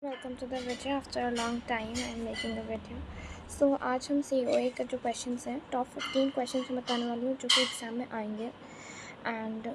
Welcome to the video after a long time I am making a video. So आज हम COA का जो questions हैं top 15 questions मैं बताने वाली हूँ जो कि एग्ज़ाम में आएंगे and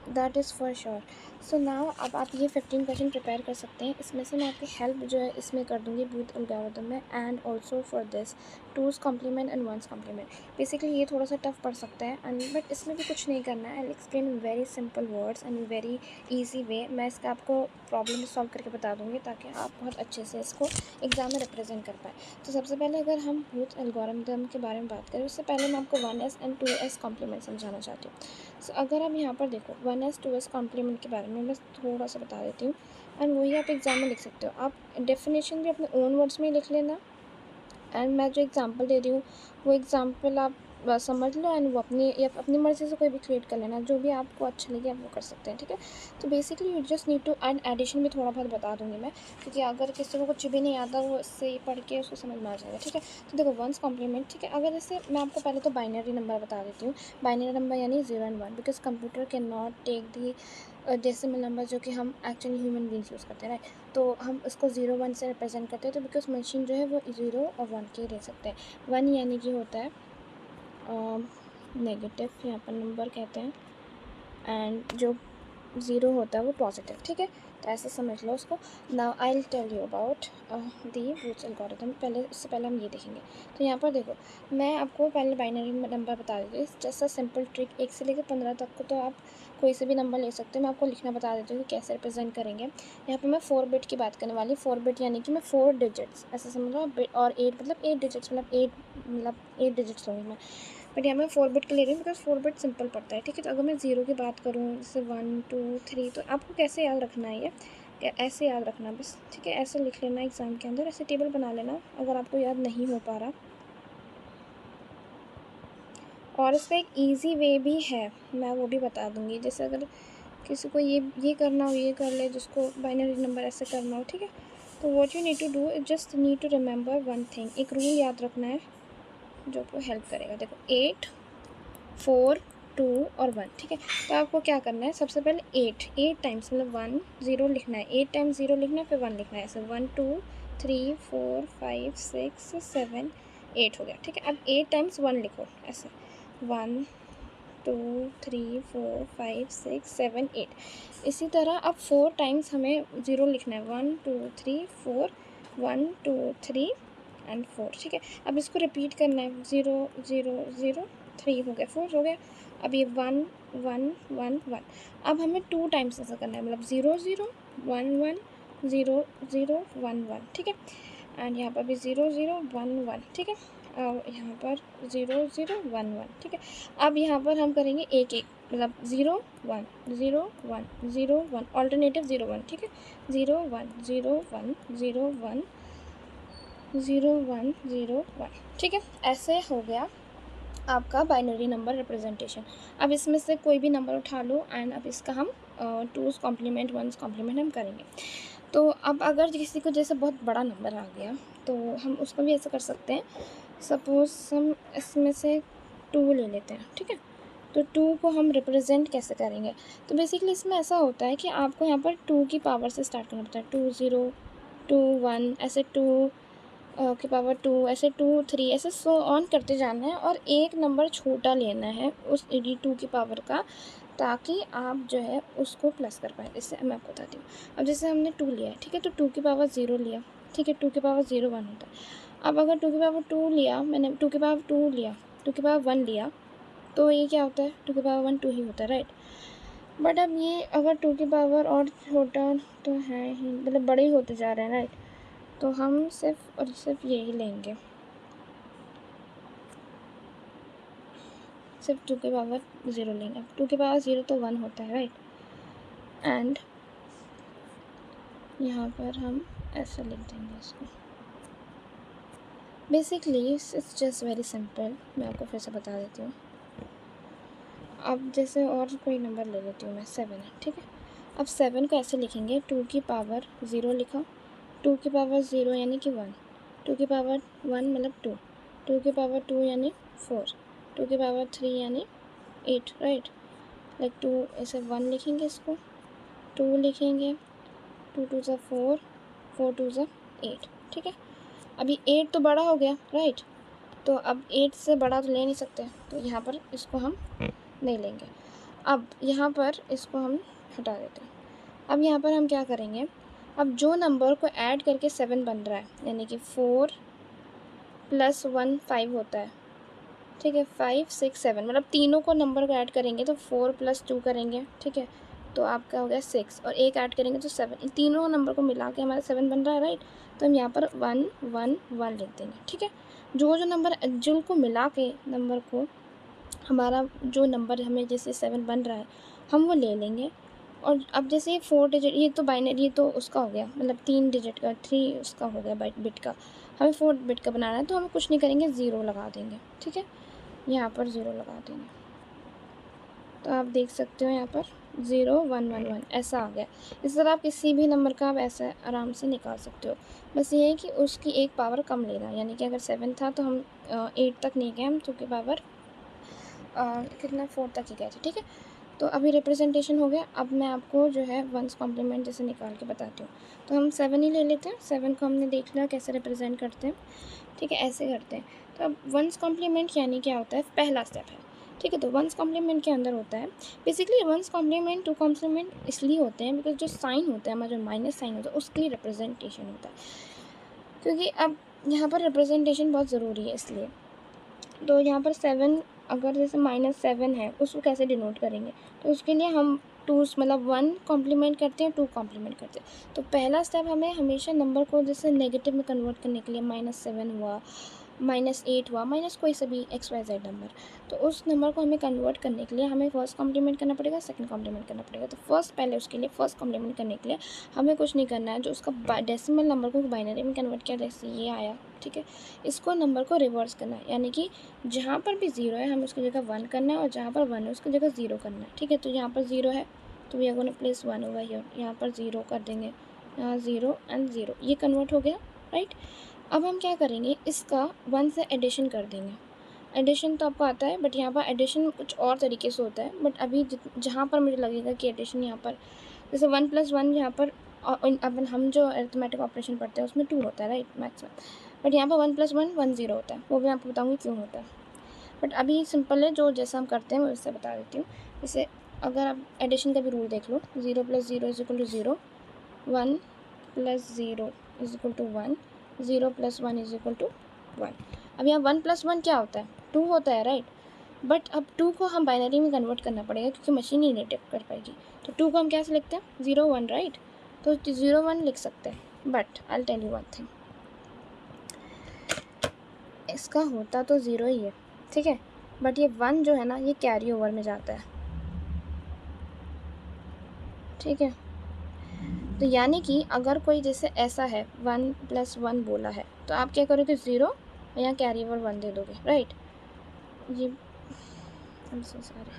that is for sure. So now अब आप ये 15 क्वेश्चन प्रिपेयर कर सकते हैं। इसमें से मैं आपकी हेल्प जो है इसमें कर दूँगी बूथ एल्गोरिथम में and also for this two's complement and one's complement. Basically ये थोड़ा सा टफ पड़ सकता है एंड बट इसमें भी कुछ नहीं करना है। I explain in very simple words and very easy way. मैं इसका आपको प्रॉब्लम सॉल्व करके बता दूँगी ताकि आप बहुत अच्छे से इसको एग्ज़ाम में रिप्रेजेंट कर पाए। तो सबसे पहले अगर हम बूथ एल्गोरिथम के बारे में बात करें उससे पहले मैं आपको 1s एंड 2s कॉम्प्लीमेंट समझाना चाहती हूँ। सो अगर आप यहाँ पर देखो 1s 2s कॉम्प्लीमेंट के बारे में बस थोड़ा सा बता देती हूँ एंड वही आप एग्ज़ाम में लिख सकते हो। आप डेफिनेशन भी अपने ओन वर्ड्स में लिख लेना एंड मैं जो एग्ज़ाम्पल दे रही हूँ वो एग्ज़ाम्पल आप समझ लो एंड वो अपनी या अपनी मर्ज़ी से कोई भी क्रिएट कर लेना, जो भी आपको अच्छा लगे आप वो कर सकते हैं, ठीक है। तो basically you just need to add addition भी थोड़ा बहुत बता दूँगी मैं, क्योंकि अगर किसी को कुछ भी नहीं आता वो इससे पढ़ के उसको समझ में आ जाएगा, ठीक है। तो देखो वंस कॉम्प्लीमेंट, ठीक है। अगर जैसे मैं आपको पहले तो बाइनरी नंबर बता देती हूँ। बाइनरी नंबर यानी 0 and 1 because computer can not take the decimal number जो कि हम एक्चुअली ह्यूमन बींग्स यूज़ करते हैं, राइट। तो हम उसको 0 1 से रिप्रेजेंट करते हैं, तो बिकॉज मशीन जो है वो 0 और 1 के ले सकते हैं। 1 यानी कि होता है नेगेटिव, यहाँ पर नंबर कहते हैं, एंड जो 0 होता है वो पॉजिटिव, ठीक है। तो ऐसे समझ लो उसको। Now I will tell you about the Booth algorithm. पहले उससे पहले हम ये देखेंगे। तो यहाँ पर देखो मैं आपको पहले बाइनरी नंबर बता देती हूँ, जैसा सिंपल ट्रिक 1 से लेकर 15 तक को तो आप कोई से भी नंबर ले सकते हो। मैं आपको लिखना बता देती हूँ कि कैसे रिप्रेजेंट करेंगे। यहाँ पर मैं 4 बिट की बात करने वाली। 4 बिट यानी कि मैं 4 डिजिट्स ऐसे समझ लो, और 8 मतलब 8 डिजिट्स मतलब 8 डिजिट्स होंगे मैं। बट यहाँ मैं 4 बिट के ले रही हूँ बिकॉज 4 बिट सिंपल पड़ता है, ठीक है। तो अगर मैं 0 की बात करूँ जैसे 1 2 3, तो आपको कैसे याद रखना है ये ऐसे याद रखना बस, ठीक है। ऐसे लिख लेना एग्ज़ाम के अंदर, ऐसे टेबल बना लेना अगर आपको याद नहीं हो पा रहा। और इसका एक ईजी वे भी है, मैं वो भी बता दूँगी। जैसे अगर किसी को ये करना हो, ये कर ले, जिसको बाइनरी नंबर ऐसे करना हो, ठीक है। तो what you need to do just need to remember one thing. एक रूल याद रखना है जो आपको हेल्प करेगा। देखो 8 4 2 और 1, ठीक है। तो आपको क्या करना है, सबसे पहले 8 टाइम्स मतलब 1 0 लिखना है, 8 टाइम्स 0 लिखना है, फिर 1 लिखना है। ऐसे 1 2 3 4 5 6 7 8 हो गया, ठीक है। अब 8 टाइम्स 1 लिखो ऐसे 1 2 3 4 5 6 7 8। इसी तरह अब 4 टाइम्स हमें 0 लिखना है, 1 2 3 4 1 2 3 एंड 4, ठीक है। अब इसको रिपीट करना है 0 0 0 3 हो गया, 4 हो गया। अब ये 1 1 1 1। अब हमें 2 टाइम्स ऐसा करना है, मतलब 0 0 1 1 0 0 1 1, ठीक है। एंड यहाँ पर भी 0 0 1 1, ठीक है। यहाँ पर 0 0 1 1, ठीक है। अब यहाँ पर हम करेंगे एक एक, मतलब 0 1 0 1 0 1 ऑल्टरनेटिव 0 1, ठीक है। 0 1 0 1 0 1 0 1 0 1, ठीक है। ऐसे हो गया आपका बाइनरी नंबर रिप्रेजेंटेशन। अब इसमें से कोई भी नंबर उठा लो एंड अब इसका हम टूज़ कॉम्प्लीमेंट वंस कॉम्प्लीमेंट हम करेंगे। तो अब अगर किसी को जैसे बहुत बड़ा नंबर आ गया तो हम उसको भी ऐसा कर सकते हैं। सपोज़ हम इसमें से 2 ले लेते हैं, ठीक है। तो 2 को हम रिप्रेजेंट कैसे करेंगे, तो बेसिकली इसमें ऐसा होता है कि आपको यहाँ पर 2 की पावर से स्टार्ट करना पड़ता है। 2 0 2 1 ऐसे 2 की पावर 2 ऐसे 2 3 ऐसे सो ऑन करते जाना है और एक नंबर छोटा लेना है उस 82 की पावर का, ताकि आप जो है उसको प्लस कर पाएँ। इससे मैं आपको बताती हूँ। अब जैसे हमने 2 लिया है, ठीक है, तो 2 की पावर 0 लिया, ठीक है। 2 की पावर 0 1 होता है। अब अगर 2 की पावर 2 लिया, मैंने 2 की पावर 2 लिया, 2 की पावर 1 लिया, तो ये क्या होता है, 2 की पावर 1 2 ही होता है, राइट। बट अब ये अगर 2 की पावर और छोटा तो है ही, मतलब बड़े ही होते जा रहे हैं, राइट। तो हम सिर्फ और सिर्फ यही लेंगे, सिर्फ 2 की पावर 0 लेंगे। अब 2 की पावर 0 तो 1 होता है, राइट। एंड यहाँ पर हम ऐसा लिख देंगे इसको। Basically it's just very simple. मैं आपको फिर से बता देती हूँ। अब जैसे और कोई नंबर ले लेती हूँ मैं, 7 है, ठीक है। अब 7 को ऐसे लिखेंगे, 2 की पावर 0 लिखा, 2 की पावर 0 यानी कि 1, 2 की पावर 1 मतलब 2, 2 की पावर 2 यानी 4, 2 की पावर 3 यानी 8, राइट। लाइक 2 ऐसे 1 लिखेंगे, इसको 2 लिखेंगे, 2 2 ज़ा 4, 4 2 ज़ा 8, ठीक है। अभी 8 तो बड़ा हो गया, राइट। तो अब 8 से बड़ा तो ले नहीं सकते, तो यहाँ पर इसको हम नहीं लेंगे। अब यहाँ पर इसको हम हटा देते हैं। अब यहाँ पर हम क्या करेंगे, अब जो नंबर को ऐड करके 7 बन रहा है, यानी कि 4 + 1 5 होता है, ठीक है। 5 6 7 मतलब तीनों को नंबर को ऐड करेंगे तो 4 + 2 करेंगे, ठीक है। तो आपका हो गया 6 और एक ऐड करेंगे तो 7, इन तीनों नंबर को मिला के हमारा 7 बन रहा है, राइट। तो हम यहाँ पर 1 1 1 लिख देंगे, ठीक है। जो नंबर जिनको मिला के नंबर को हमारा जो नंबर हमें जैसे 7 बन रहा है हम वो ले लेंगे। और अब जैसे 4 डिजिट, ये तो बाइनरी, ये तो उसका हो गया, मतलब 3 डिजिट का, 3 उसका हो गया बिट का। हमें 4 बिट का बनाना है तो हम कुछ नहीं करेंगे, 0 लगा देंगे, ठीक है। यहाँ पर 0 लगा देंगे, तो आप देख सकते हो यहाँ पर 0 1 1 1 ऐसा आ गया। इस तरह आप किसी भी नंबर का आप ऐसा आराम से निकाल सकते हो। बस ये है कि उसकी एक पावर कम लेना, यानी कि अगर 7 था तो हम 8 तक नहीं गए, हम क्योंकि पावर कितना 4 तक ही गए थे, ठीक है। तो अभी रिप्रेजेंटेशन हो गया। अब मैं आपको जो है वंस कॉम्प्लीमेंट जैसे निकाल के बताती हूँ। तो हम 7 ही ले लेते हैं। 7 को हमने देख लिया कैसे रिप्रेजेंट करते हैं, ठीक है, ऐसे करते हैं। तो अब वंस कॉम्प्लीमेंट यानी क्या होता है, पहला स्टेप है, ठीक है। तो वंस कॉम्प्लीमेंट के अंदर होता है basically one's complement, two's complement इसलिए होते हैं बिकॉज जो साइन होता है हमारा, जो माइनस साइन होता है उसके लिए रिप्रेजेंटेशन होता है, क्योंकि अब यहाँ पर रिप्रेजेंटेशन बहुत ज़रूरी है इसलिए। तो यहाँ पर 7 अगर जैसे -7 है उसको कैसे डिनोट करेंगे, तो उसके लिए हम 2 मतलब 1 कॉम्प्लीमेंट करते हैं, 2 कॉम्प्लीमेंट करते हैं। तो पहला स्टेप हमें हमेशा नंबर को जैसे नेगेटिव में कन्वर्ट करने के लिए -7 हुआ, -8 हुआ, माइनस कोई सा भी XYZ नंबर, तो उस नंबर को हमें कन्वर्ट करने के लिए हमें फर्स्ट कॉम्प्लीमेंट करना पड़ेगा, सेकंड कॉम्प्लीमेंट करना पड़ेगा। तो फर्स्ट पहले उसके लिए फर्स्ट कॉम्प्लीमेंट करने के लिए हमें कुछ नहीं करना है, जो उसका डेसिमल नंबर को बाइनरी में कन्वर्ट किया जैसे ये आया, ठीक है। इसको नंबर को रिवर्स करना है, यानी कि जहाँ पर भी 0 है हमें उसकी जगह 1 करना है, और जहाँ पर 1 है उसकी जगह 0 करना है, ठीक है। तो यहाँ पर 0 है तो we are gonna place 1 over here, यहाँ पर 0 कर देंगे, यहाँ 0 एंड 0, ये कन्वर्ट हो गया, राइट। अब हम क्या करेंगे, इसका 1 से एडिशन कर देंगे। एडिशन तो आपको आता है, बट यहाँ पर एडिशन कुछ और तरीके से होता है, बट अभी जहाँ पर मुझे लगेगा कि एडिशन यहाँ पर जैसे 1 + 1 यहाँ पर अपन हम जो अरिथमेटिक ऑपरेशन पढ़ते हैं उसमें 2 होता है, राइट, मैथ्स में। बट यहाँ पर 1 + 1 1 0 होता है, वो भी आपको बताऊँगी क्यों होता है। बट अभी सिंपल है, जो जैसा हम करते हैं मैं उससे बता देती हूँ। जैसे अगर आप एडिशन का भी रूल देख लो, 0 + 0 = 0, 1 + 0 = 1, 0 + 1 = 1। अब यहाँ 1 + 1 क्या होता है, 2 होता है, राइट। बट अब 2 को हम बाइनरी में कन्वर्ट करना पड़ेगा क्योंकि मशीन ही नहीं डिटेक्ट कर पाएगी। तो 2 को हम कैसे लिखते हैं, 0 1, राइट। तो 0 1 लिख सकते हैं, but I will tell you one thing, इसका होता तो 0 ही है, ठीक है, बट ये 1 जो है ना ये कैरी ओवर में जाता है, ठीक है। तो यानी कि अगर कोई जैसे ऐसा है 1 + 1 बोला है तो आप क्या करोगे, 0 और यहाँ कैरी ओवर 1 दे दोगे, राइट। ये आई एम सो सॉरी,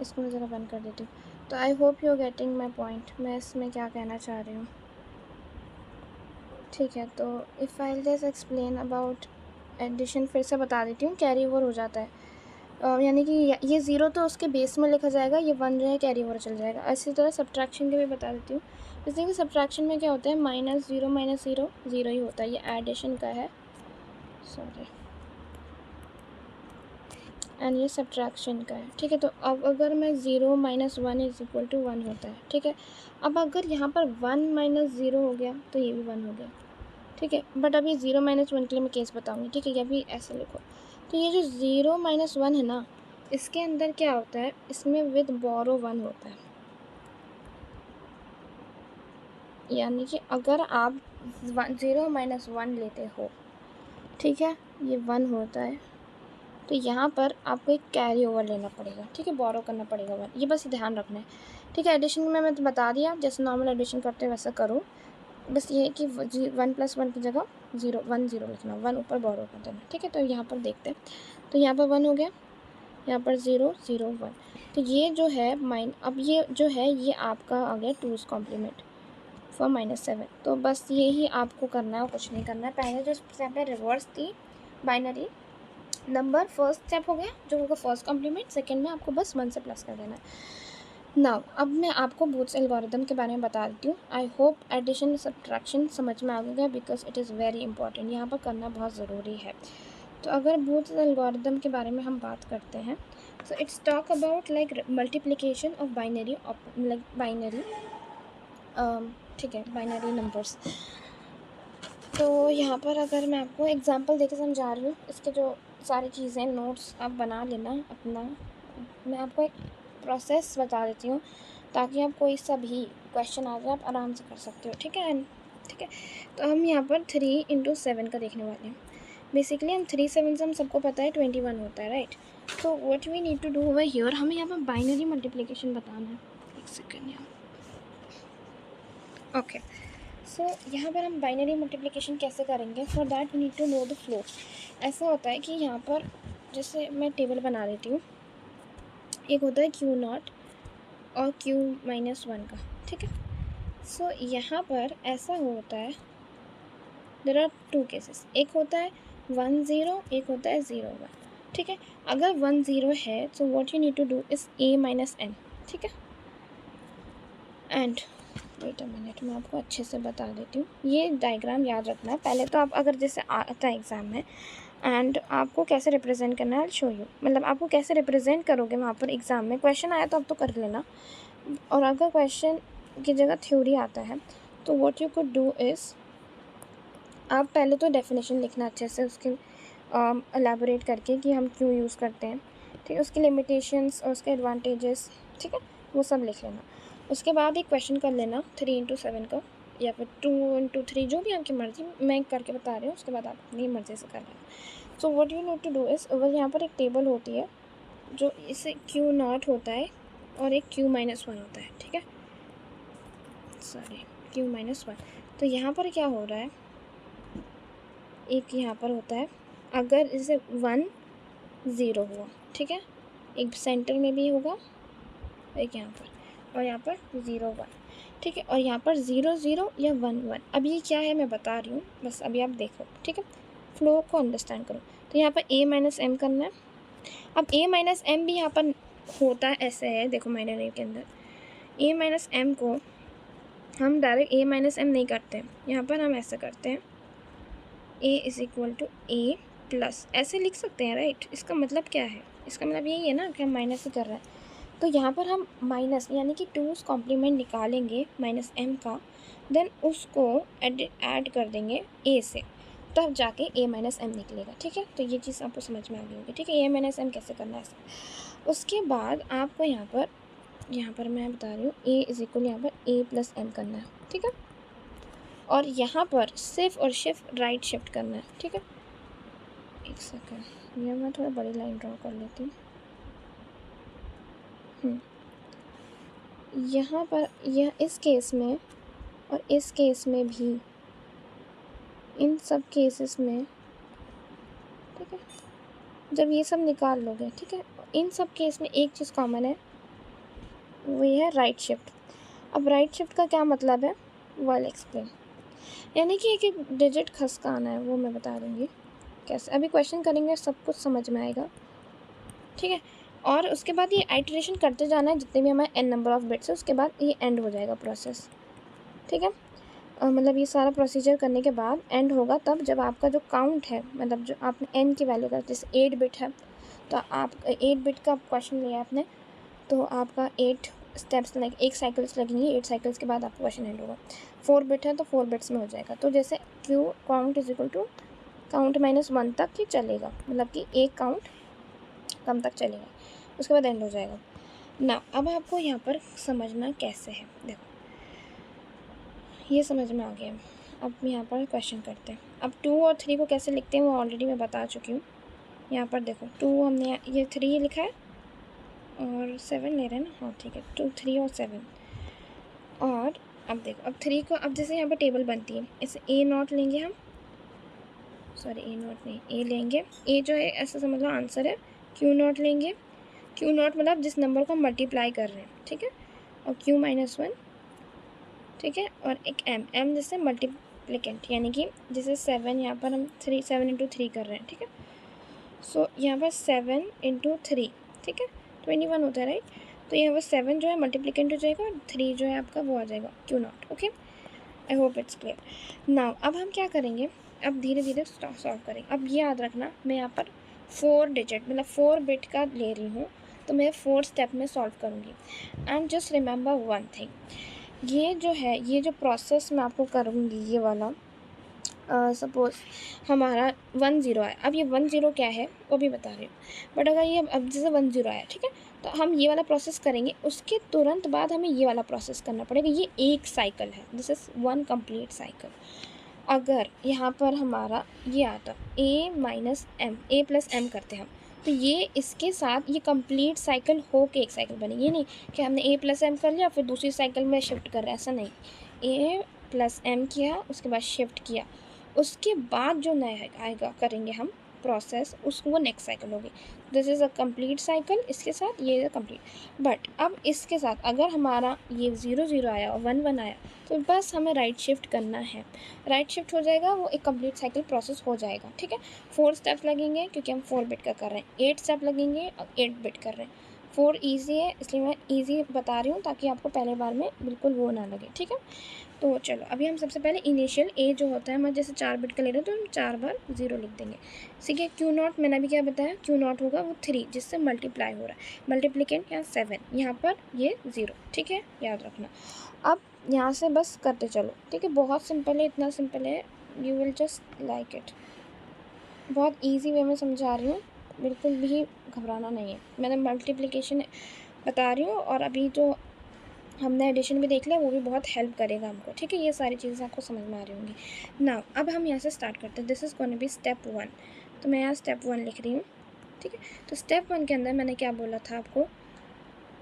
इसको मैं ज़रा बंद कर देती हूँ। तो I hope you are getting my point, मैं इसमें क्या कहना चाह रही हूँ, ठीक है। तो if I just explain about addition, फिर से बता देती हूँ, कैरी ओवर हो जाता है, यानी कि ये 0 तो उसके बेस में लिखा जाएगा, ये 1 जो है कैरी ओवर चल जाएगा। इसी तरह सब्ट्रैक्शन के भी बता देती हूँ। जैसे कि सब्ट्रैक्शन में क्या होता है, -0 -0 0 ही होता है, ये एडिशन का है, सॉरी, एंड ये सब्ट्रैक्शन का है, ठीक है। तो अब अगर मैं 0 - 1 = 1 होता है, ठीक है। अब अगर यहाँ पर 1 - 0 हो गया तो ये भी 1 हो गया, ठीक है। बट अभी 0 - 1 के लिए मैं केस बताऊँगी, ठीक है। ये भी ऐसे लिखो, तो ये जो 0 - 1 है ना, इसके अंदर क्या होता है, इसमें विद बोरो 1 होता है, यानी कि अगर आप 0 - 1 लेते हो, ठीक है, ये 1 होता है, तो यहाँ पर आपको एक कैरी ओवर लेना पड़ेगा, ठीक है, बोरो करना पड़ेगा 1, ये बस ध्यान रखना है, ठीक है। एडिशन में मैं तो बता दिया, जैसे नॉर्मल एडिशन करते हैं वैसा करो, बस ये है कि 1 + 1 की जगह 0 1 0 लिखना, 1 ऊपर बोरो कर देना, ठीक है। तो यहाँ पर देखते हैं, तो यहाँ पर 1 हो गया, यहाँ पर 0 0 1, तो ये जो है अब ये जो है ये आपका आ गया 2's कॉम्प्लीमेंट फॉर -7। तो बस यही आपको करना है और कुछ नहीं करना है। पहले जो स्टेप है रिवर्स थी बाइनरी नंबर, फर्स्ट स्टेप हो गया जो होगा फर्स्ट कॉम्प्लीमेंट, सेकंड में आपको बस 1 से प्लस कर देना है। नाउ अब मैं आपको बूथ्स एल्गोरिदम के बारे में बता देती हूँ। आई होप एडिशन सब्ट्रैक्शन समझ में आ गया, because it is very important, यहाँ पर करना बहुत ज़रूरी है। तो अगर बूथ्स एल्गोरिदम के बारे में हम बात करते हैं, so it's talk about like multiplication of binary, like binary, ठीक है, बाइनरी नंबर्स। तो यहाँ पर अगर मैं आपको एग्जांपल देके समझा रही हूँ, इसके जो सारी चीज़ें नोट्स आप बना लेना अपना। मैं आपको एक प्रोसेस बता देती हूँ ताकि आप कोई सा भी क्वेश्चन आ जाए आप आराम से कर सकते हो, ठीक है। ठीक है, तो हम यहाँ पर 3 × 7 का देखने वाले हैं। बेसिकली हम 3 7 से हम सबको पता है 21 होता है, राइट। तो what we need to do over here, हमें यहाँ पर बाइनरी मल्टीप्लिकेशन बताना है। एक सेकेंड यहाँ, ओके। सो यहाँ पर हम बाइनरी मल्टीप्लिकेशन कैसे करेंगे, for that we need to know the flow. ऐसा होता है कि यहाँ पर जैसे मैं टेबल बना देती हूँ, एक होता है Q0 और Q-1 का, ठीक है। सो यहाँ पर ऐसा होता है, देयर आर 2 केसेस, एक होता है 1 0, एक होता है 0 1, ठीक है। अगर 1 0 है so what you need to do is A - N, ठीक है। एंड वेट अ मिनट, मैं आपको अच्छे से बता देती हूँ, ये डायग्राम याद रखना है पहले तो। आप अगर जैसे आता है एग्ज़ाम में एंड आपको कैसे रिप्रेजेंट करना है, शो यू, मतलब आपको कैसे रिप्रेजेंट करोगे वहाँ पर एग्ज़ाम में, क्वेश्चन आया तो आप तो कर लेना। और अगर क्वेश्चन की जगह थ्योरी आता है तो what you could do is, आप पहले तो डेफिनेशन लिखना अच्छे से, उसके एलैबोरेट करके कि हम क्यों यूज़ करते हैं, ठीक है, उसके लिमिटेशंस और उसके एडवांटेजेस, ठीक है, वो सब लिख लेना। उसके बाद एक क्वेश्चन कर लेना 3 × 7 का, या फिर 2 × 3, जो भी आपकी मर्ज़ी, मैं करके बता रही हूँ, उसके बाद आप अपनी मर्ज़ी से कर लेना। So what you need to do is, अगर यहाँ पर एक टेबल होती है जो इसे Q0 होता है और एक Q-1 होता है, ठीक है, सॉरी Q-1। तो यहाँ पर क्या हो रहा है, एक यहाँ पर होता है, अगर जैसे 1 0 हुआ, ठीक है, एक सेंटर में भी होगा, एक यहाँ पर, और यहाँ पर 0 1, ठीक है, और यहाँ पर 0 0 या 1 1। अब ये क्या है मैं बता रही हूँ, बस अभी आप देखो, ठीक है, फ्लो को अंडरस्टैंड करो। तो यहाँ पर A - M करना है। अब A - M भी यहाँ पर होता है, ऐसे है, देखो माइनर के अंदर A - M को हम डायरेक्ट A - M नहीं करते हैं, यहाँ पर हम ऐसे करते हैं, A = A प्लस, ऐसे लिख सकते हैं, राइट। इसका मतलब क्या है, इसका मतलब यही है ना कि हम माइनस ही कर रहे हैं। तो यहाँ पर हम माइनस यानी कि 2's कॉम्प्लीमेंट निकालेंगे -M का, देन उसको ऐड कर देंगे A से, तब जाके A - M निकलेगा, ठीक है। तो ये चीज़ आपको समझ में आ गई होगी, ठीक है, A - M कैसे करना है। उसके बाद आपको यहाँ पर मैं बता रही हूँ A = यहाँ पर A + M करना है, ठीक है, और यहाँ पर सिर्फ और सिर्फ राइट शिफ्ट करना है, ठीक है। एक सेकंड, ये मैं थोड़ा बड़ी लाइन ड्रॉ कर लेती हूँ। यहाँ पर यह इस केस में और इस केस में भी, इन सब केसेस में, ठीक है, जब ये सब निकाल लोगे, ठीक है, इन सब केस में एक चीज़ कॉमन है, वो है राइट शिफ्ट। अब राइट शिफ्ट का क्या मतलब है, वो आई एक्सप्लेन, यानी कि एक एक डिजिट खस का आना है, वो मैं बता दूँगी कैसे। अभी क्वेश्चन करेंगे सब कुछ समझ में आएगा, ठीक है। और उसके बाद ये आइटरेशन करते जाना है, जितने भी हमारे n नंबर ऑफ बिट्स है, उसके बाद ये एंड हो जाएगा प्रोसेस, ठीक है। मतलब ये सारा प्रोसीजर करने के बाद एंड होगा तब जब आपका जो काउंट है, मतलब जो आपने n की वैल्यू का, जैसे 8 बिट है तो आप 8 बिट का क्वेश्चन लिया आपने, तो आपका 8 स्टेप्स लगे, 8 साइकिल्स लगेंगी, 8 साइकिल्स के बाद आपका क्वेश्चन एंड होगा। 4 बिट है तो 4 बिट्स में हो जाएगा। तो जैसे Q काउंट = काउंट -1 तक ही चलेगा, मतलब कि एक काउंट कम तक चलेगा, उसके बाद एंड हो जाएगा ना। अब आपको यहाँ पर समझना कैसे है, देखो ये समझ में आ गया। अब यहाँ पर क्वेश्चन करते हैं। अब 2 और 3 को कैसे लिखते हैं वो ऑलरेडी मैं बता चुकी हूँ। यहाँ पर देखो 2 हमने ये 3 लिखा है और 7 ले रहे हैं ना, हाँ ठीक है, 2 3 और 7। और अब देखो, अब 3 को, अब जैसे यहाँ पर टेबल बनती है, इसे A0 लेंगे हम, सॉरी A0 नहीं, A लेंगे, A जो है ऐसा समझ लो आंसर है। Q0 लेंगे, Q0 मतलब जिस नंबर को हम मल्टीप्लाई कर रहे हैं, ठीक है, और Q-1, ठीक है, और एक M जैसे मल्टीप्लिकेंट, यानी कि जैसे 7 यहाँ पर हम 7 × 3 कर रहे हैं, ठीक है। सो यहाँ पर 7 × 3, ठीक है, 21 होता है, राइट। तो यहाँ पर 7 जो है मल्टीप्लिकेंट हो जाएगा और 3 जो है आपका वो आ जाएगा Q0। Okay, I hope it's clear now. अब हम क्या करेंगे, अब धीरे धीरे सॉल्व करेंगे। अब ये याद रखना, मैं यहाँ पर 4 डिजिट मतलब 4 बिट का ले रही हूँ, तो मैं 4 स्टेप में सॉल्व करूँगी। And just remember one thing, ये जो है, ये जो प्रोसेस मैं आपको करूँगी ये वाला, सपोज़ हमारा 10 आया। अब ये 10 क्या है वो भी बता रही हूँ, बट अगर ये अब जैसे 10 आया, ठीक है, तो हम ये वाला प्रोसेस करेंगे, उसके तुरंत बाद हमें ये वाला प्रोसेस करना पड़ेगा। ये एक साइकिल है, दिस इज़ 1 कंप्लीट साइकिल। अगर यहाँ पर हमारा ये आता a minus m, a plus m करते हैं हम, तो ये इसके साथ ये कंप्लीट साइकिल हो के एक साइकिल बनेगी। ये नहीं कि हमने a प्लस एम कर लिया फिर दूसरी साइकिल में शिफ्ट कर रहे हैं, ऐसा नहीं। a प्लस एम किया, उसके बाद शिफ्ट किया, उसके बाद जो नया आएगा करेंगे हम प्रोसेस, उसको वो नेक्स्ट साइकिल होगी। This is a complete cycle, इसके साथ ये कंप्लीट। बट अब इसके साथ अगर हमारा ये 0 आया और 1 आया, तो बस हमें राइट शिफ्ट करना है, राइट शिफ्ट हो जाएगा, वो एक कंप्लीट साइकिल प्रोसेस हो जाएगा। ठीक है, 4 स्टेप्स लगेंगे क्योंकि हम 4 बिट का कर रहे हैं, 8 स्टेप लगेंगे और 8 बिट कर रहे हैं। 4 ईजी है इसलिए मैं ईजी बता रही हूँ ताकि आपको पहले बार में बिल्कुल वो ना लगे। ठीक है, तो चलो अभी हम सबसे पहले इनिशियल ए जो होता है, हमारे जैसे 4 बिट का ले रहे हैं तो हम 4 बार 0 लिख देंगे। ठीक है, Q0 मैंने अभी क्या बताया, Q0 होगा वो 3 जिससे मल्टीप्लाई हो रहा है, मल्टीप्लिकेंट यहाँ 7, यहाँ पर ये 0। ठीक है, याद रखना। अब यहाँ से बस करते चलो। ठीक है, बहुत सिंपल है, इतना सिंपल है, you will just like it. बहुत ईजी वे में समझा रही हूँ, बिल्कुल भी घबराना नहीं है। मैंने मल्टीप्लिकेशन बता रही हूँ और अभी जो हमने एडिशन भी देख लिया, वो भी बहुत हेल्प करेगा हमको। ठीक है, ये सारी चीज़ें आपको समझ में आ रही होंगी ना। अब हम यहाँ से स्टार्ट करते हैं, this is gonna be step 1। तो मैं यहाँ स्टेप 1 लिख रही हूँ। ठीक है, तो स्टेप 1 के अंदर मैंने क्या बोला था आपको,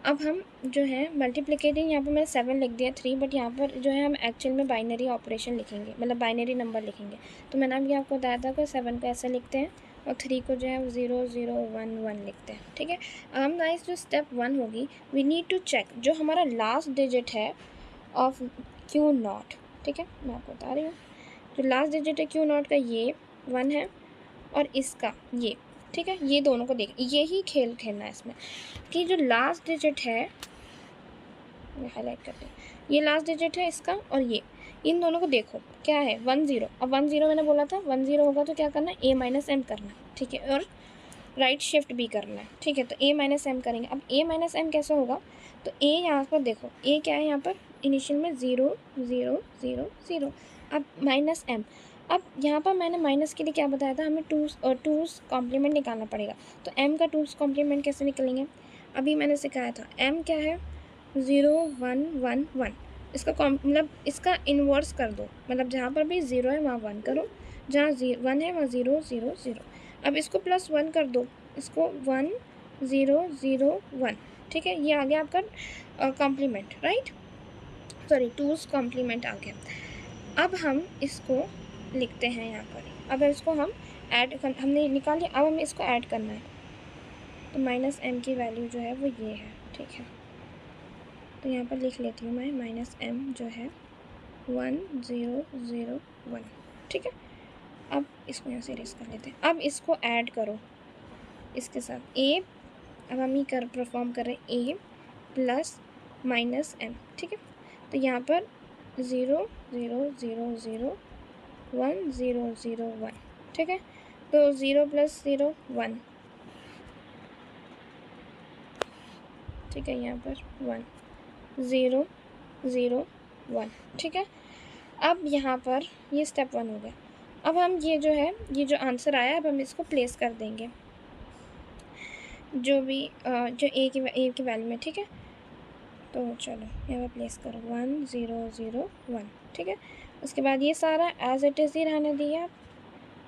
अब हम जो है मल्टीप्लिकेटिंग, यहाँ पर मैंने 7 लिख दिया 3, बट यहाँ पर जो है हम एक्चुअल में बाइनरी ऑपरेशन लिखेंगे, मतलब बाइनरी नंबर लिखेंगे। तो मैंने अभी आपको बताया था कि 7 को ऐसे लिखते हैं और 3 को जो है 0 0 1 1 लिखते हैं। ठीक है, अब हम गाइस जो स्टेप 1 होगी, वी नीड टू चेक जो हमारा लास्ट डिजिट है ऑफ Q0। ठीक है, मैं आपको बता रही हूँ, जो लास्ट डिजिट है Q0 का ये 1 है और इसका ये। ठीक है, ये दोनों को देख, यही खेल खेलना है इसमें कि जो लास्ट डिजिट है, हाईलाइट करते हैं, ये लास्ट डिजिट है इसका और ये, इन दोनों को देखो क्या है 10। अब 10 मैंने बोला था 10 होगा तो क्या करना है, a माइनस एम करना है। ठीक है, और राइट शिफ्ट भी करना है। ठीक है, तो a माइनस एम करेंगे। अब a माइनस एम कैसे होगा, तो a यहाँ पर देखो, a क्या है यहाँ पर इनिशियल में 0 0 0 0, अब माइनस एम। अब यहाँ पर मैंने माइनस के लिए क्या बताया था, हमें टूस कॉम्प्लीमेंट निकालना पड़ेगा। तो m का टूस कॉम्प्लीमेंट कैसे निकलेंगे, अभी मैंने सिखाया था। m क्या है 0 1 1 1, इसका मतलब इसका इन्वर्स कर दो, मतलब जहाँ पर भी 0 है वहाँ 1 करो, जहाँ 1 है वहाँ 0 0 0। अब इसको +1 कर दो, इसको 1 0 0 1। ठीक है, ये आ गया आपका कॉम्प्लीमेंट, राइट, सॉरी टूस कॉम्प्लीमेंट आ गया। अब हम इसको लिखते हैं यहाँ पर, अब इसको हम ऐड कर, हमने निकाल लिया, अब हमें इसको ऐड करना है। तो माइनस एम की वैल्यू जो है वो ये है। ठीक है, तो यहाँ पर लिख लेती हूँ मैं, माइनस एम जो है 1 0 0 1। ठीक है, अब इसको यहाँ से इरेज कर लेते हैं। अब इसको ऐड करो इसके साथ a, अब हम ही परफॉर्म कर रहे हैं a प्लस माइनस एम। ठीक है, तो यहाँ पर 0 0 0 0 1 0 0 1। ठीक है, तो 0 + 0 1। ठीक है, यहाँ पर 1 0 0 1। ठीक है, अब यहाँ पर ये स्टेप 1 हो गया। अब हम ये जो है, ये जो आंसर आया, अब हम इसको प्लेस कर देंगे जो भी जो ए की वैल्यू में। ठीक है, तो चलो यहाँ पर प्लेस करो 1 0 0 1। ठीक है, उसके बाद ये सारा एज इट इज़ ही रहने दिया,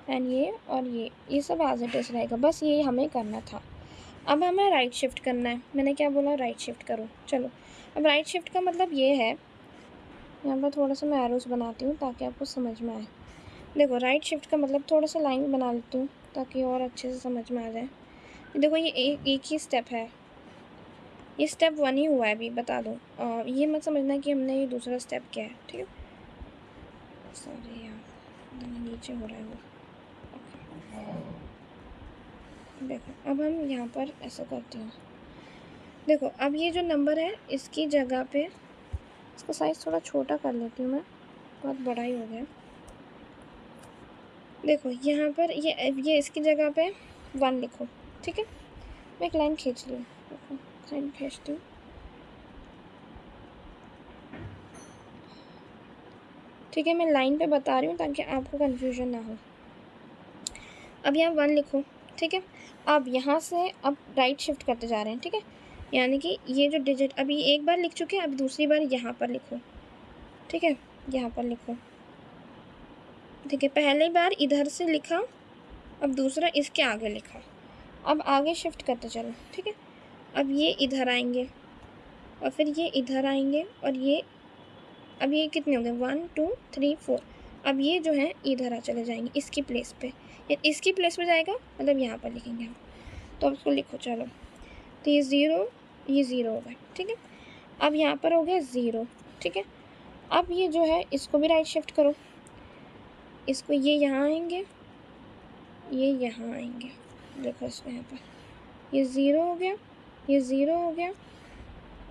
एंड ये और ये सब एज इट इज़ रहेगा, बस ये हमें करना था। अब हमें राइट शिफ्ट करना है, मैंने क्या बोला, राइट शिफ्ट करो। चलो, अब राइट शिफ्ट का मतलब ये है, यहाँ पर थोड़ा सा मैं एरोस बनाती हूँ ताकि आपको समझ में आए। देखो, राइट शिफ्ट का मतलब थोड़ा सा लाइन बना लेती हूँ ताकि और अच्छे से समझ में आ जाए। देखो, ये एक ही स्टेप है, ये स्टेप 1 ही हुआ है अभी, बता दूँ। ये मत समझना कि हमने ये दूसरा स्टेप किया है। ठीक है, सॉरी यार नीचे हो रहा है वो। देखो, अब हम यहाँ पर ऐसा करते हैं, देखो अब ये जो नंबर है इसकी जगह पे, इसका साइज़ थोड़ा छोटा कर लेती हूँ मैं, बहुत बड़ा ही हो गया। देखो यहाँ पर ये इसकी जगह पे 1 लिखो, ठीक है। मैं एक लाइन खींच ली, देखो लाइन खींचती हूँ, ठीक है। मैं लाइन पे बता रही हूँ ताकि आपको कन्फ्यूजन ना हो। अब यहाँ 1 लिखो, ठीक है। अब यहाँ से अब राइट शिफ्ट करते जा रहे हैं, ठीक है। यानी कि ये जो डिजिट अभी एक बार लिख चुके हैं, अब दूसरी बार यहाँ पर लिखो, ठीक है। यहाँ पर लिखो, ठीक है। पहली बार इधर से लिखा, अब दूसरा इसके आगे लिखा, अब आगे शिफ्ट करते चलो, ठीक है। अब ये इधर आएंगे और फिर ये इधर आएंगे और ये, अब ये कितने हो गए 1 2 3 4। अब ये जो है इधर चले जाएंगे इसकी प्लेस पे, या इसकी प्लेस पे जाएगा मतलब यहाँ पर लिखेंगे हम। तो अब इसको लिखो चलो, तो ये 0 हो गए, ठीक है। अब यहाँ पर हो गया 0, ठीक है। अब ये जो है इसको भी राइट शिफ्ट करो, इसको ये यहाँ आएंगे, ये यहाँ आएंगे, देखो इसमें यहाँ पर ये 0 हो गया, ये 0 हो गया।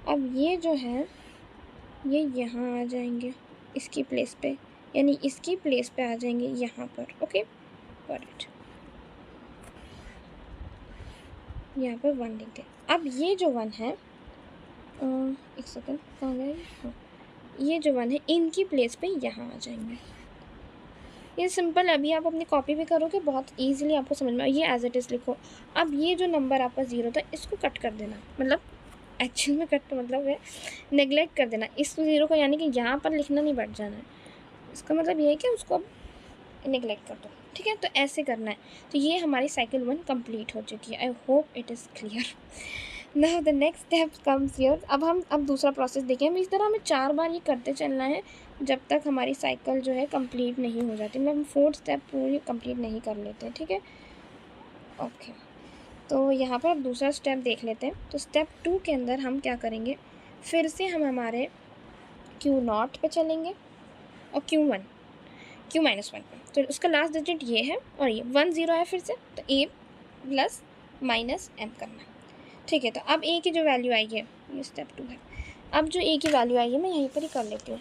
अब ये जो है ये यहाँ आ जाएंगे इसकी प्लेस पे, यानी इसकी प्लेस पे आ जाएंगे यहाँ पर, ओके गॉट इट। यहाँ पर 1 लिख दे। अब ये जो 1 है, एक सेकेंड कहाँ गया ये, हाँ, ये जो 1 है इनकी प्लेस पे यहाँ आ जाएंगे। ये सिंपल, अभी आप अपनी कॉपी भी करोगे बहुत ईजिली आपको समझ में। ये एज इट इज़ लिखो। अब ये जो नंबर आपका 0 था इसको कट कर देना, मतलब एक्चुअल में कट मतलब है नेगलेक्ट कर देना इस 0 को, यानी कि यहाँ पर लिखना नहीं बढ़ जाना है। इसका मतलब ये है कि उसको अब नेगलेक्ट कर दो, ठीक है। तो ऐसे करना है। तो ये हमारी साइकिल 1 कंप्लीट हो चुकी है। I hope it is clear. Now the next step comes here. अब दूसरा प्रोसेस देखें। हम इस तरह हमें 4 बार ये करते चलना है जब तक हमारी साइकिल जो है कंप्लीट नहीं हो जाती, मतलब हम 4th स्टेप पूरी कंप्लीट नहीं कर लेते, ठीक है। ओके, तो यहाँ पर अब दूसरा स्टेप देख लेते हैं। तो स्टेप 2 के अंदर हम क्या करेंगे, फिर से हम हमारे Q0 पे चलेंगे और Q1 Q-1 पे। तो उसका लास्ट डिजिट ये है और ये 1 0 है फिर से, तो A प्लस माइनस M करना, ठीक है। तो अब A की जो वैल्यू आई है, ये स्टेप 2 है। अब जो A की वैल्यू आई है मैं यहीं पर ही कर लेती हूँ।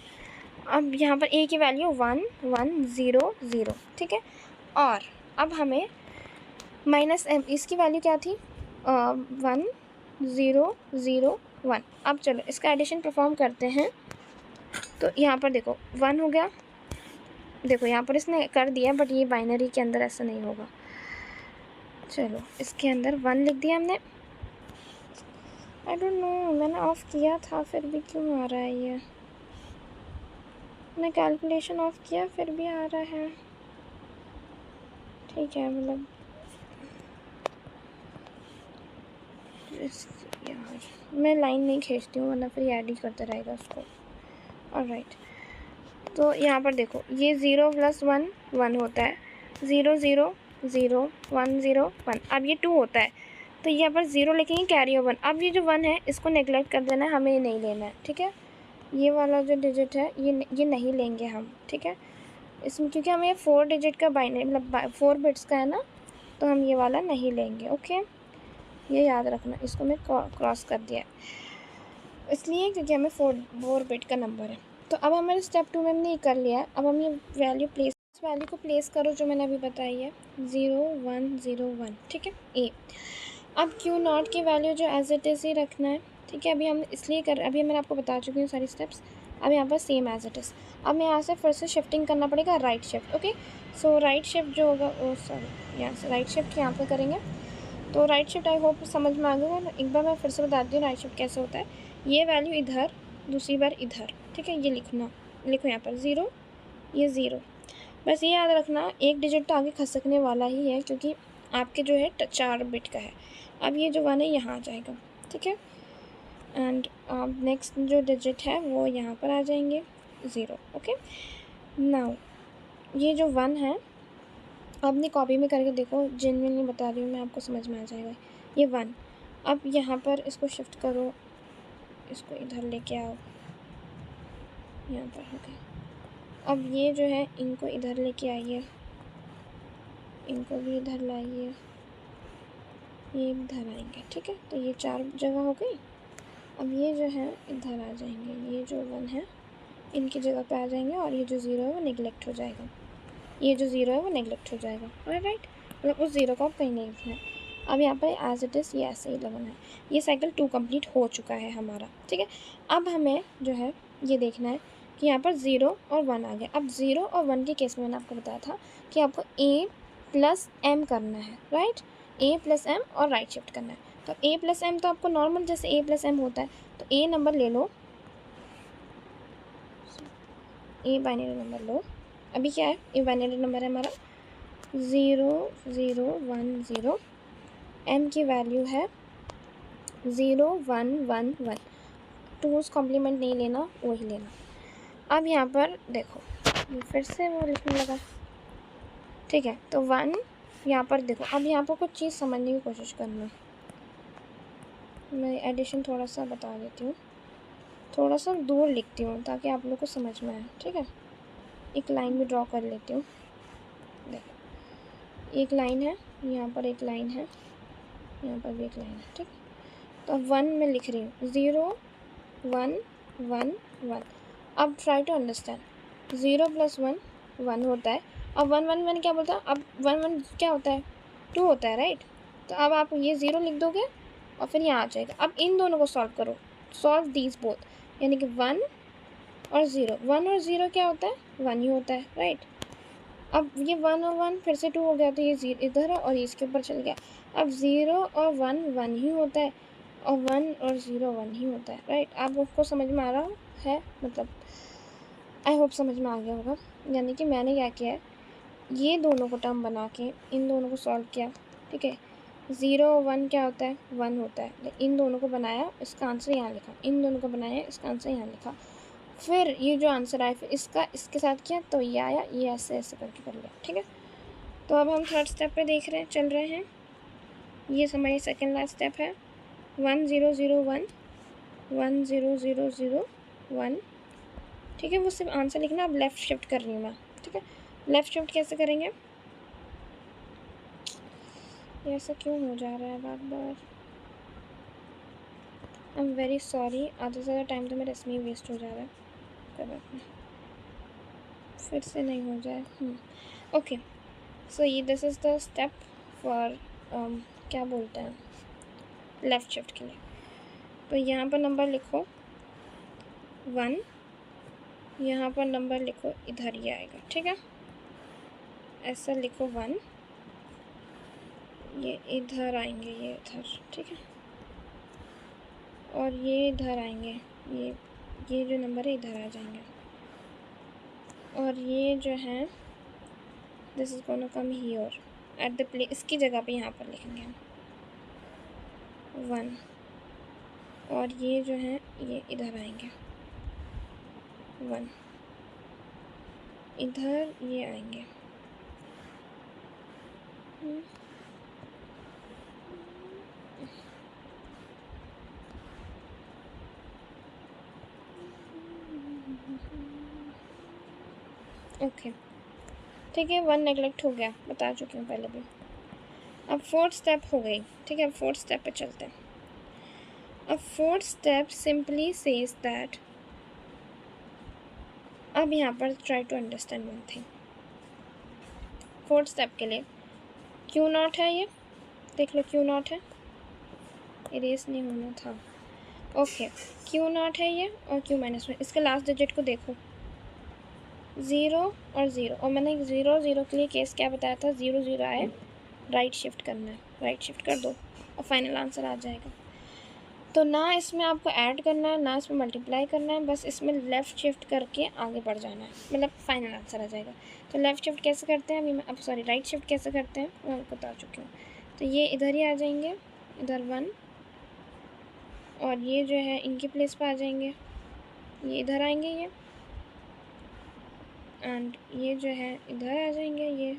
अब यहाँ पर A की वैल्यू 1 1 0 0, ठीक है। और अब हमें माइनस M, इसकी वैल्यू क्या थी 1 0 0 1। अब चलो इसका एडिशन परफॉर्म करते हैं। तो यहाँ पर देखो 1 हो गया, देखो यहाँ पर इसने कर दिया, बट ये बाइनरी के अंदर ऐसा नहीं होगा। चलो इसके अंदर 1 लिख दिया हमने। आई डोंट नो, मैंने ऑफ़ किया था फिर भी क्यों आ रहा है ये, मैं कैलकुलेशन ऑफ़ किया फिर भी आ रहा है, ठीक है। मतलब यार मैं लाइन नहीं खींचती हूँ वरना फिर ऐड ही करते रहेगा उसको। ऑलराइट, तो यहाँ पर देखो ये 0 + 1 1 होता है, 0 0 0 1 0 1। अब ये 2 होता है तो यहाँ पर 0 लिखेंगे, कैरी ओवर 1। अब ये जो 1 है इसको नेगलेक्ट कर देना है, हमें नहीं लेना है, ठीक है। ये वाला जो डिजिट है ये नहीं लेंगे हम, ठीक है। इसमें क्योंकि हमें ये 4 डिजिट का बाइनरी मतलब 4 बिट्स का है ना, तो हम ये वाला नहीं लेंगे, ओके। ये याद रखना, इसको मैं क्रॉस कर दिया इसलिए क्योंकि हमें 4 बिट का नंबर है। तो अब हमारे स्टेप 2 में हमने ये कर लिया है। अब हम ये वैल्यू को प्लेस करो जो मैंने अभी बताई है 0 1 0 1, ठीक है। ए अब Q0 की वैल्यू जो एज इट इज़ ही रखना है, ठीक है। अभी हम इसलिए अभी मैं आपको बता चुकी हूँ सारी स्टेप्स। अब यहाँ पर सेम एज इट इज़। अब मैं यहाँ से फिर से शिफ्टिंग करना पड़ेगा राइट शिफ्ट, ओके। सो राइट शिफ्ट जो होगा, ओ सॉरी, यहाँ से राइट शिफ्ट यहाँ पर करेंगे। तो राइट शिफ्ट आई होप समझ में आ गया। एक बार मैं फिर से बताती हूँ राइट शिफ्ट कैसे होता है। ये वैल्यू इधर, दूसरी बार इधर, ठीक है। ये लिखो यहाँ पर 0, ये 0। बस ये याद रखना एक डिजिट तो आगे खसकने वाला ही है क्योंकि आपके जो है 4 बिट का है। अब ये जो 1 है यहाँ आ जाएगा, ठीक है। एंड अब नेक्स्ट जो डिजिट है वो यहाँ पर आ जाएंगे 0, ओके। नाउ ये जो 1 है अपनी कॉपी में करके देखो, जेन्युइनली बता रही हूँ मैं, आपको समझ में आ जाएगा। ये 1, अब यहाँ पर इसको शिफ्ट करो, इसको इधर लेके आओ, यहाँ पर हो गया। अब ये जो है इनको इधर लेके आइए, इनको भी इधर लाइए, ये इधर आएंगे, ठीक है। तो ये 4 जगह हो गई। अब ये जो है इधर आ जाएंगे, ये जो 1 है इनकी जगह पे आ जाएंगे और ये जो 0 है वो नेगलेक्ट हो जाएगा, ये जो 0 है वो नेगलेक्ट हो जाएगा। राइट, मतलब उस 0 को आप कहीं नहीं लिखना है। अब यहाँ पर एज इट इज़ ये ऐसे ही लगाना है। ये साइकिल 2 कंप्लीट हो चुका है हमारा, ठीक है। अब हमें जो है ये देखना है कि यहाँ पर 0 और 1 आ गया। अब 0 और 1 के केस में मैंने आपको बताया था कि आपको a प्लस m करना है, राइट, a प्लस m और राइट शिफ्ट करना है। तो a प्लस m तो आपको नॉर्मल जैसे a प्लस m होता है, तो a नंबर ले लो, a बाइनरी नंबर लो। अभी क्या है, a बाइनरी नंबर है हमारा 0 0 1 0, m की वैल्यू है 0 1 1 1। टूज़ कॉम्प्लीमेंट नहीं लेना, वही लेना। अब यहाँ पर देखो ये फिर से वो लिखने लगा, ठीक है। तो 1 यहाँ पर देखो, अब यहाँ पर कुछ चीज़ समझने की कोशिश करना। मैं एडिशन थोड़ा सा बता देती हूँ, थोड़ा सा दूर लिखती हूँ ताकि आप लोग को समझ में आए, ठीक है। एक लाइन भी ड्रॉ कर लेती हूँ। देखो एक लाइन है, यहाँ पर एक लाइन है, यहाँ पर भी एक लाइन है, ठीक। तो अब 1 में लिख रही हूँ 0 1 1 1। अब ट्राई टू अंडरस्टैंड, 0 प्लस 1 1 होता है। अब 1 1 1 क्या बोलता है, अब 1 1 क्या होता है, 2 होता है, राइट। तो अब आप ये 0 लिख दोगे और फिर यहाँ आ जाएगा। अब इन दोनों को सॉल्व करो, सॉल्व दीज बोथ, यानी कि 1 और 0, 1 और 0 क्या होता है, 1 ही होता है, राइट। अब ये 1 और 1 फिर से 2 हो गया, तो ये 0 इधर है और इसके ऊपर चल गया। अब 0 और 1 1 ही होता है और 1 और 0 1 ही होता है, राइट। आपको समझ में आ रहा है, मतलब आई होप समझ में आ गया होगा। यानी कि मैंने क्या किया है, ये दोनों को टर्म बना के इन दोनों को सॉल्व किया, ठीक है। 0 1 क्या होता है, 1 होता है। इन दोनों को बनाया, इसका आंसर यहाँ लिखा, इन दोनों को बनाया, इसका आंसर यहाँ लिखा। फिर ये जो आंसर आया फिर इसका इसके साथ किया तो ये आया, ये ऐसे ऐसे करके कर लिया, ठीक है। तो अब हम थर्ड स्टेप पे देख रहे हैं, चल रहे हैं। ये हमारी सेकेंड लास्ट स्टेप है, 1 0 0 1 1 0 0 0 1, ठीक है। वो सिर्फ आंसर लिखना, अब लेफ़्ट शिफ्ट कर रही हूँ मैं, ठीक है। लेफ़्ट शिफ्ट कैसे करेंगे, ये ऐसा क्यों हो जा रहा है बार बार, आई एम वेरी सॉरी। आधा से ज़्यादा टाइम तो मेरा इसमें ही वेस्ट हो जा रहा है, कोई बात नहीं, फिर से नहीं हो जाए। ओके, सो ये this is the step for क्या बोलते हैं, लेफ़्ट शिफ्ट के लिए। तो यहाँ पर नंबर लिखो 1, यहाँ पर नंबर लिखो, इधर ही आएगा, ठीक है। ऐसा लिखो 1, ये इधर आएंगे, ये इधर, ठीक है। और ये इधर आएंगे, ये जो नंबर है इधर आ जाएंगे। और ये जो है this is gonna come here at the place, इसकी जगह पे यहाँ पर लिखेंगे हम 1। और ये जो है ये इधर आएंगे 1, इधर ये आएंगे। ओके, ठीक है। 1 नेगलेक्ट हो गया, बता चुकी हूँ पहले भी। अब फोर्थ स्टेप हो गई, ठीक है। अब फोर्थ स्टेप पे चलते हैं। अब fourth step simply says that, अब यहाँ पर try to understand one thing. Fourth step के लिए क्यू नॉट है, ये देख लो क्यू नॉट है, इरेज नहीं होना था, ओके। क्यू नॉट है ये और क्यू माइनस में, इसके लास्ट डिजिट को देखो 0 और 0। और मैंने 0 0 के लिए केस क्या बताया था, 0 0 आए राइट शिफ्ट करना है, राइट शिफ्ट कर दो और फाइनल आंसर आ जाएगा। तो ना इसमें आपको ऐड करना है ना इसमें मल्टीप्लाई करना है, बस इसमें लेफ़्ट शिफ्ट करके आगे बढ़ जाना है, मतलब फाइनल आंसर आ जाएगा। तो लेफ़्ट शिफ्ट कैसे करते हैं अभी मैं, अब सॉरी राइट शिफ्ट कैसे करते हैं मैं आपको बता चुकी हूँ। तो ये इधर ही आ जाएंगे, इधर 1, और ये जो है इनकी प्लेस पे आ जाएंगे, ये इधर आएंगे ये, एंड ये जो है इधर आ जाएंगे, ये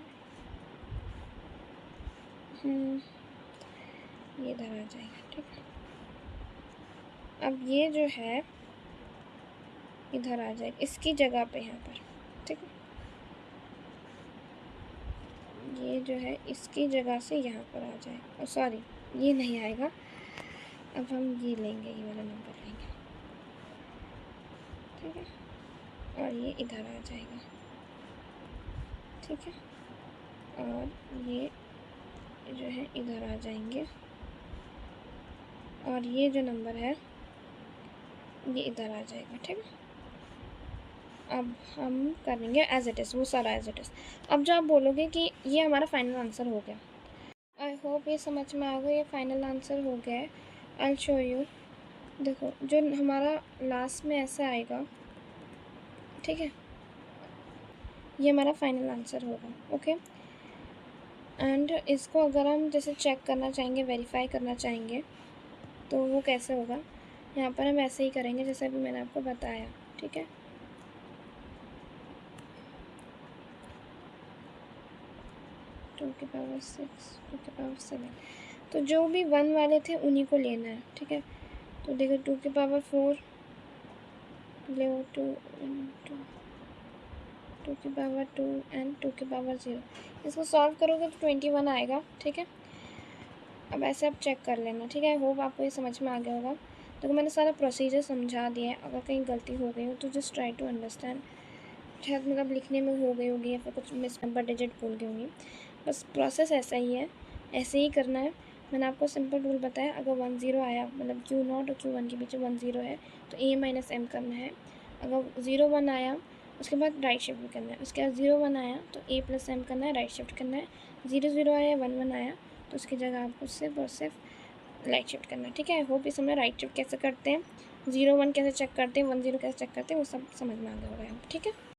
इधर आ जाएगा, ठीक है। अब ये जो है इधर आ जाएगा, इसकी जगह पे यहाँ पर, ठीक है। ये जो है इसकी जगह से यहाँ पर आ जाएगा, सॉरी ये नहीं आएगा, अब हम ये लेंगे, ये वाला नंबर लेंगे, ठीक है, और ये इधर आ जाएगा, ठीक है, और ये जो है इधर आ जाएंगे, और ये जो नंबर है ये इधर आ जाएगा, ठीक है। अब हम करेंगे एज इट इज़, वो सारा एज इट इज़। अब जो आप बोलोगे कि ये हमारा फाइनल आंसर हो गया, आई होप ये समझ में आ गया, ये फाइनल आंसर हो गया है। आई शो यू, देखो जो हमारा लास्ट में ऐसा आएगा, ठीक है, ये हमारा फाइनल आंसर होगा, ओके। एंड इसको अगर हम जैसे चेक करना चाहेंगे, वेरीफाई करना चाहेंगे, तो वो कैसे होगा, यहाँ पर हम ऐसे ही करेंगे जैसे अभी मैंने आपको बताया, ठीक है। 2⁶, 2⁶, तो जो भी 1 वाले थे उन्हीं को लेना है, ठीक है। तो देखो 2⁴ ले 2 एंड 2⁵, इसको सॉल्व करोगे तो 21 आएगा, ठीक है। अब ऐसे आप चेक कर लेना, ठीक है। होप आपको ये समझ में आ गया होगा। तो मैंने सारा प्रोसीजर समझा दिया है, अगर कहीं गलती हो गई हो तो जस्ट ट्राई टू अंडरस्टैंड, शायद मतलब लिखने में हो गई होगी या फिर कुछ मिस नंबर डिजिट भूल गई होंगी, बस प्रोसेस ऐसा ही है, ऐसे ही करना है। मैंने आपको सिंपल रूल बताया, अगर 10 आया, मतलब Q0 और Q1 के बीच 10 है तो A - M करना है। अगर 01 आया उसके बाद राइट शिफ्ट भी करना है, उसके बाद 01 आया तो A + M करना है, राइट शिफ्ट करना है। 00 आया, 11 आया तो उसकी जगह आपको सिर्फ और सिर्फ राइट शिफ्ट करना है, ठीक है। आई होप इस समय राइट शिफ्ट कैसे करते हैं, 01 कैसे चेक करते हैं, 10 कैसे चेक करते हैं, वो सब समझ में आ गया होगा, ठीक है।